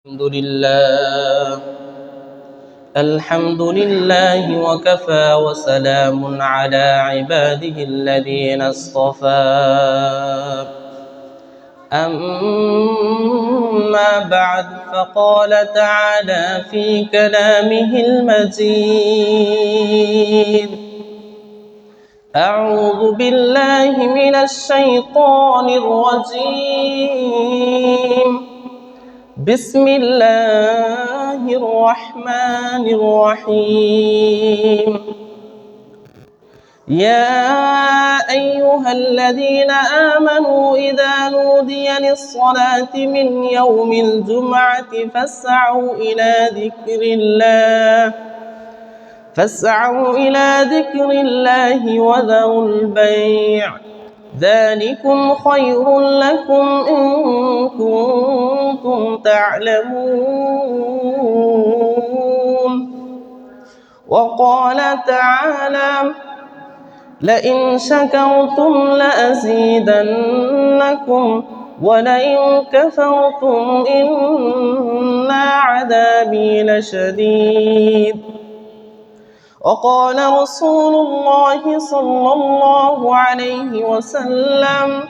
الحمد لله وكفى وسلام على عباده الذين اصطفى أما بعد فقال تعالى في كلامه المجيد أعوذ بالله من الشيطان الرجيم بسم الله الرحمن الرحيم يا أيها الذين آمنوا إذا نودي للصلاة من يوم الجمعة فاسعوا إلى ذكر الله وذروا البيع ذلكم خير لكم إن كنتم تعلمون وقال تعالى لئن شكرتم لأزيدنكم ولئن كفرتم إن عذابي لشديد وقال رسول الله صلى الله عليه وسلم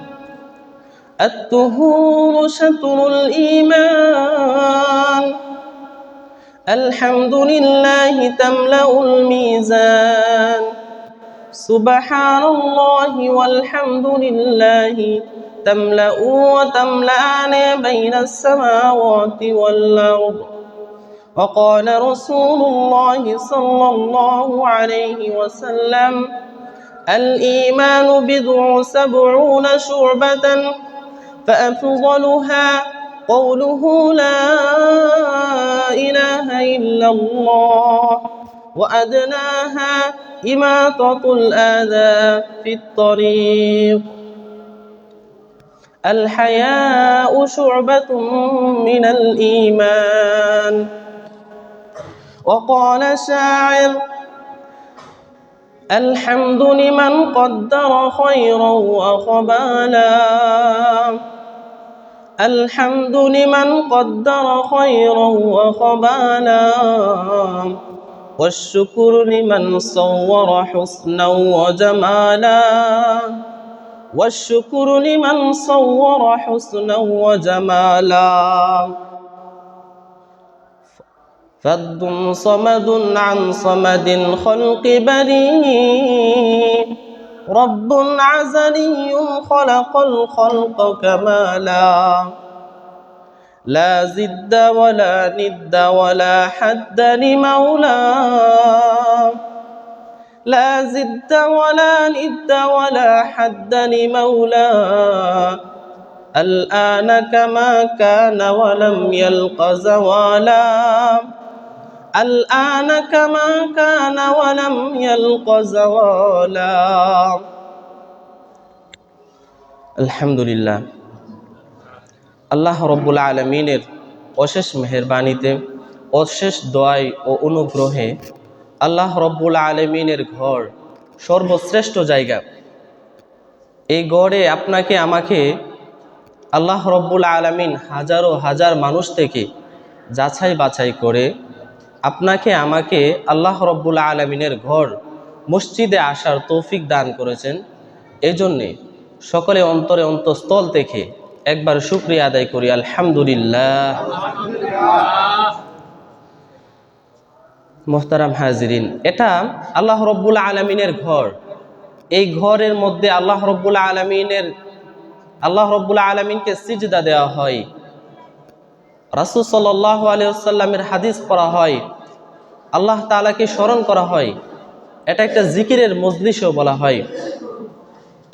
الطهور شطر الإيمان الحمد لله تملأ الميزان سبحان الله والحمد لله تملأ وتملأان بين السماوات والأرض وقال رسول الله صلى الله عليه وسلم الإيمان بضع 70 شعبة فأفضلها قوله لا إله إلا الله وأدناها إماطة الأذى في الطريق الحياء شعبة من الإيمان وقال شاعر الحمد لمن قدر خيرا وخبالا الحمد لمن قدر خيرا وخبالا والشكر لمن صور حسنا وجمالا والشكر لمن صور حسنا وجمالا فض صمد عن صمد خلق بريء رب عزلي خلق الخلق كمالا لا زد ولا ند ولا حد لمولى لا زد ولا ند ولا حد لمولى الآن كما كان ولم يلق زوالا الآن كما كان ولم يلق زوالا الحمد لله আল্লাহ রব্বুল আলামিনের অশেষ মেহেরবানিতে অশেষ দয়ায় ও অনুগ্রহে আল্লাহ রব্বুল আলামিনের ঘর সর্বশ্রেষ্ঠ জায়গা। এই গড়ে আপনাকে আমাকে আল্লাহ রব্বুল আলামিন হাজারো হাজার মানুষ থেকে যাচাই বাছাই করে আপনাকে আমাকে আল্লাহ রব্বুল আলামিনের ঘর মসজিদে আসার তৌফিক দান করেছেন। এই জন্যে সকলে অন্তরে অন্তঃস্থল থেকে একবার শুকরিয়া আদায় করি আলহামদুলিল্লাহ। মোহতারাম হাজিরিন, এটা আল্লাহ রব্বুল আলামিনের ঘর। এই ঘরের মধ্যে আল্লাহ রব্বুল আলামিনকে সিজদা দেওয়া হয়, রাসূল সাল্লাল্লাহু আলাইহি ওয়াসাল্লামের হাদিস পড়া হয়, আল্লাহ তাআলাকে স্মরণ করা হয়। এটা একটা জিকিরের মজলিসও বলা হয়।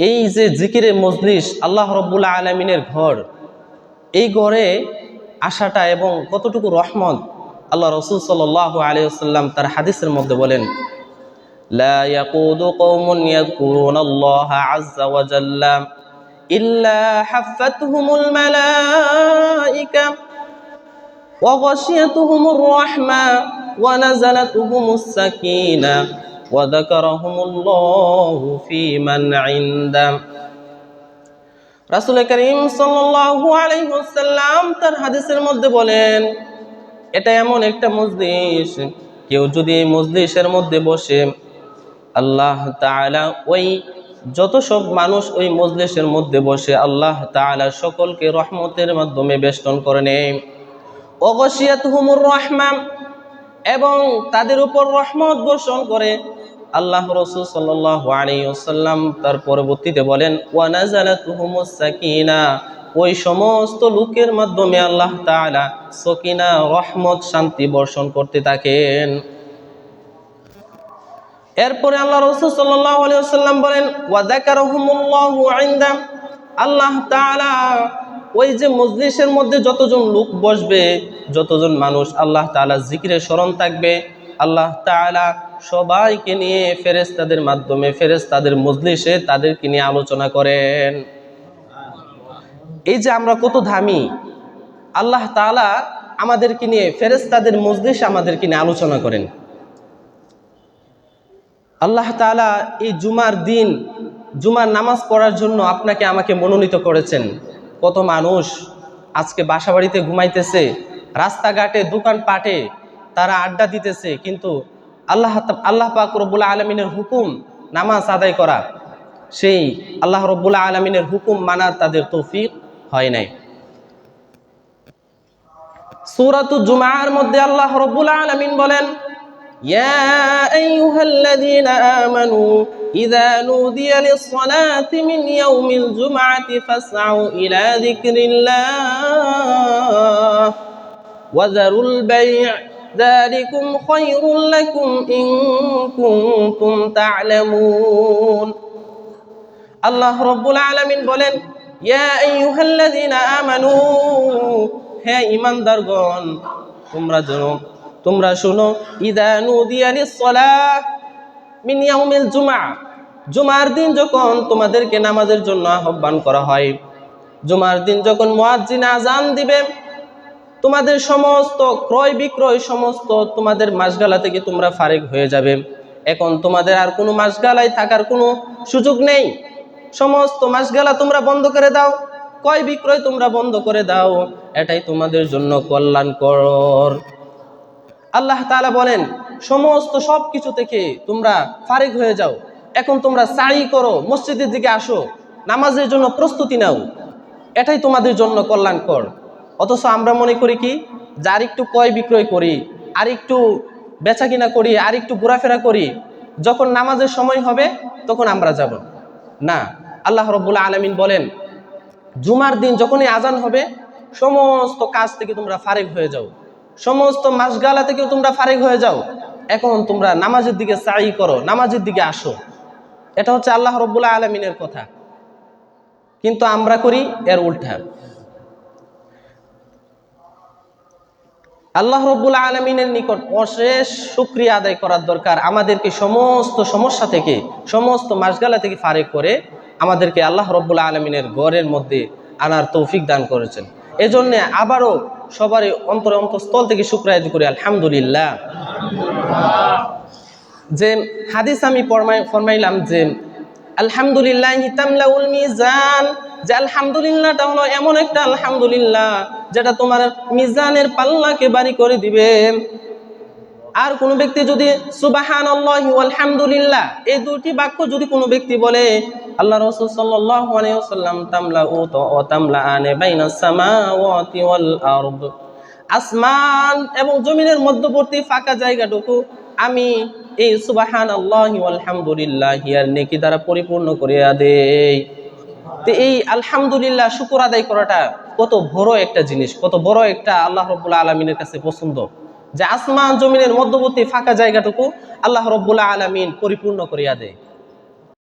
এই যে জিকিরের মজলিস আল্লাহ রব্বুল আলামিনের ঘর, এই ঘরে আসাটা এবং কতটুকু রহমত আল্লাহ রাসূল সাল্লাল্লাহু আলাইহি ওয়াসাল্লাম তার হাদিসের মধ্যে বলেন, লা ইয়াকুদু কওমুন ইয়াযকুরুনাল্লাহা আযজা ওয়া জাল্লা ইল্লা হাফাতহুমুল মালায়েকা ওয়া গাশিয়াতুহুমুর রাহমা ওয়া নাযালাতুহুমুস সাকিনা ওয়া যাকারাহুমুল্লাহু ফী মান ইনদা রাসূল করিম সাল্লাল্লাহু আলাইহি ওয়াসাল্লাম তার হাদিসের মধ্যে বলেন, এটা এমন একটা মজলিস, কেউ যদি এই মজলিসের মধ্যে বসে, আল্লাহ তাআলা ওই যত সব মানুষ ওই মজলিসের মধ্যে বসে আল্লাহ তাআলা সকলকে রহমতের মাধ্যমে বেষ্টন করে নেয়। ওয়াগশিয়াতহুমুর রাহমা, এবং তাদের উপর রহমত বর্ষণ করে। আল্লাহ রাসূল সাল্লাল্লাহু আলাইহি ওয়াসাল্লাম তার পরবর্তীতে বলেন, ওয়া নাযালাতুহুমুস সাকিনা, ওই সমস্ত লোকের মাধ্যমে আল্লাহ তাআলা সকিনা, রহমত, শান্তি বর্ষণ করতে থাকেন। এরপরে আল্লাহ রাসূল সাল্লাল্লাহু আলাইহি ওয়াসাল্লাম বলেন, ওয়া যাকারাহুমুল্লাহু ইনদা, আল্লাহ তাআলা ওই যে মজলিসের মধ্যে যতজন লোক বসবে, যতজন মানুষ আল্লাহ তাআলা জিকিরে স্মরণ থাকবে, আল্লাহ তাআলা সবাইকে নিয়ে ফেরেশতাদের মাধ্যমে ফেরেশতাদের মজলিসে তাদেরকে নিয়ে আলোচনা করেন। এই যে আমরা কত দামি, আল্লাহ তাআলা আমাদেরকে নিয়ে ফেরেশতাদের মজলিসে আমাদেরকে নিয়ে আলোচনা করেন। আল্লাহ তাআলা এই জুমার দিন জুমার নামাজ পড়ার জন্য আপনাকে আমাকে মনোনীত করেছেন। কত মানুষ আজকে বাসাবাড়িতে ঘুমাইতেছে, রাস্তাঘাটে দোকানপাটে তারা আড্ডা দিতেছে, কিন্তু আল্লাহ পাক রব্বুল আলামিনের হুকুম নামাজ আদায় করা, সেই আল্লাহ রব্বুল আলামিনের হুকুম মানার তাদের তৌফিক হয় নাই। সূরাতুল জুমার মধ্যে আল্লাহ রব্বুল আলামিন বলেন, ইয়া আইয়ুহাল্লাযীনা আমানু ইযা নুদিয়া লিস-সালাতি মিন ইয়াউমিল জুমআতি ফাসআউ ইলা যিকরিল্লাহ ওয়া যারুল বাই', যালিকুম খায়রুল লাকুম ইন কুনতুম তা'লামুন। আল্লাহ রাব্বুল আলামিন বলেন, ইয়া আইয়ুহাল্লাযীনা আমানু, হে ঈমানদারগণ, তোমরা শোনো, ইযা নুদিয়া লিস-সালাহ মিন ইয়াউমিল জুমআ, জুমার দিন যখন তোমাদেরকে নামাজের জন্য আহ্বান করা হয়, জুমার দিন যখন মুয়াজ্জিন আযান দিবে, তোমাদের সমস্ত ক্রয় বিক্রয়, সমস্ত তোমাদের মাসগালা থেকে তোমরা ফারিগ হয়ে যাবে। এখন তোমাদের আর কোনো মাসগালায় থাকার কোনো সুযোগ নেই। সমস্ত মাসগালা তোমরা বন্ধ করে দাও, ক্রয় বিক্রয় তোমরা বন্ধ করে দাও, এটাই তোমাদের জন্য কল্যাণকর। আল্লাহ তাআলা বলেন, সমস্ত সব কিছু থেকে তোমরা ফারিগ হয়ে যাও, এখন তোমরা সাই করো, মসজিদের দিকে আসো, নামাজের জন্য প্রস্তুতি নাও, এটাই তোমাদের জন্য কল্যাণকর। অথচ আমরা মনে করি কি, যার একটু ক্রয় বিক্রয় করি, আর একটু বেচা কিনা করি, আর একটু ঘোরাফেরা করি, যখন নামাজের সময় হবে তখন আমরা যাব না। আল্লাহ রাব্বুল আলামিন বলেন, জুমার দিন যখনই আজান হবে সমস্ত কাজ থেকে তোমরা ফারিগ হয়ে যাও, সমস্ত মাসগালা থেকে তোমরা ফারিগ হয়ে যাও, এখন তোমরা নামাজের দিকে সাই করো, নামাজের দিকে আসো। এটা হচ্ছে আল্লাহ রাব্বুল আলামিনের কথা, কিন্তু আমরা করি এর উল্টা। আল্লাহ রাব্বুল আলামিনের নিকট অশেষ শুকরিয়া আদায় করার দরকার। আমাদেরকে সমস্ত সমস্যা থেকে, সমস্ত মাসগালা থেকে ফারিগ করে আমাদেরকে আল্লাহ রাব্বুল আলামিনের ঘরের মধ্যে আনার তৌফিক দান করেছেন। এজন্য আবারও সবারই অন্তঃস্থল থেকে শুকরিয়া আদায় করি, আলহামদুলিল্লাহ। যে হাদিস আমি ফরমাইলাম যে আলহামদুলিল্লাহি তামলাউল মিজান, যে আলহামদুলিল্লাহটা হলো এমন একটা আলহামদুলিল্লাহ যেটা তোমার মিজানের পাল্লাকে ভারী করে দিবে। আর কোনো ব্যক্তি যদি সুবহানাল্লাহি ওয়াল হামদুলিল্লাহ এই দুটি বাক্য যদি কোনো ব্যক্তি বলে, আল্লাহ রাসূল সাল্লাল্লাহু আলাইহি ওয়াসাল্লাম তামলাউ ওয়া তামলাআনে বাইনাস সামাওয়াতি ওয়াল আরদ, আসমান এবং জমিনের মধ্যবর্তী ফাঁকা জায়গাটুকু আমি এই সুবহানাল্লাহি ওয়াল হামদুলিল্লাহি এর নেকি দ্বারা পরিপূর্ণ করিয়া দেই। তো এই আলহামদুলিল্লাহ শুকর আদায় করাটা কত বড় একটা জিনিস, কত বড় একটা আল্লাহ রাব্বুল আলামিনের কাছে পছন্দ, যে আসমান জমিনের মধ্যবর্তী ফাঁকা জায়গাটুকু আল্লাহ রাব্বুল আলামিন পরিপূর্ণ করিয়া দেয়।